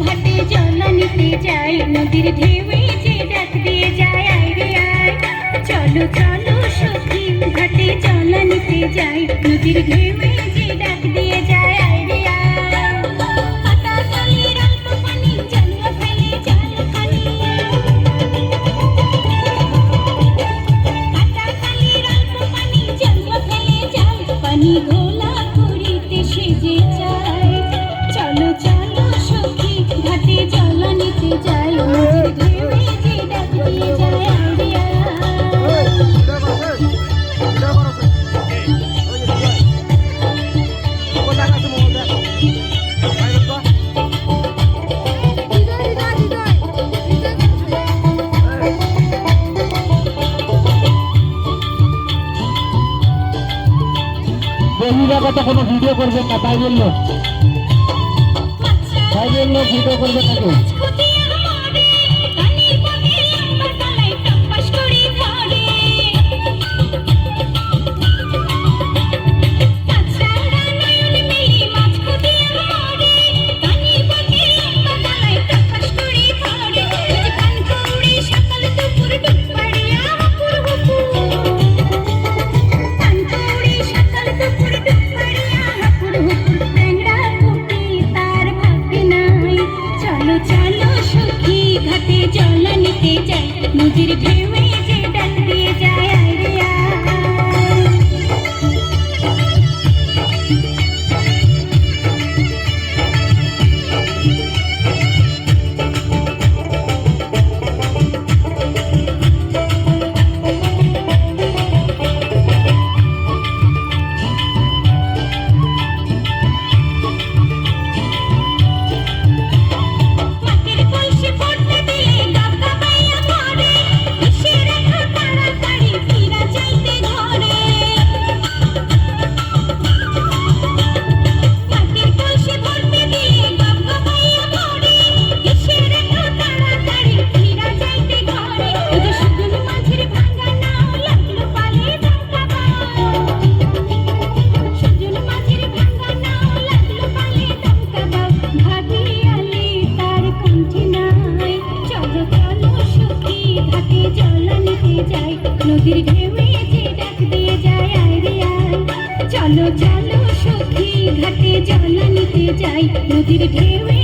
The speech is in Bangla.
ঘাটে জল নিতে যাই, নদীর ঢেউয়ে যে ডাক দিয়ে যায় আয় রে আয়। চলো চলো সখী ঘাটে জল নিতে যাই, নদীর ঢেউয়ে যে ডাক দিয়ে যায় আয় রে আয়। কাটা জলের অল্প পানি জল ফেলে জাল খালি, কাটা জলের অল্প পানি জল ফেলে জাল, পানি ঘোলা করিতে সেজে যায়। চলো চলো সখী ঘাটে জল নিতে যাই, নদীর ঢেউয়ে যে ডাক দিয়ে যায় আয় রে আয়। বহিরাগত কোনো ভিডিও করবেন না, বাইরের লোক ভিডিও করবেন না কেউ। নদীর ঢেউয়ে যে ডাক দিয়ে যায় আয় রে আয়। নদীর ঢেউয়ে যে ডাক দিয়ে যায় আয় রে আয়। চলো চলো সখী ঘাটে জল নিতে যাই, নদীর ঢেউয়ে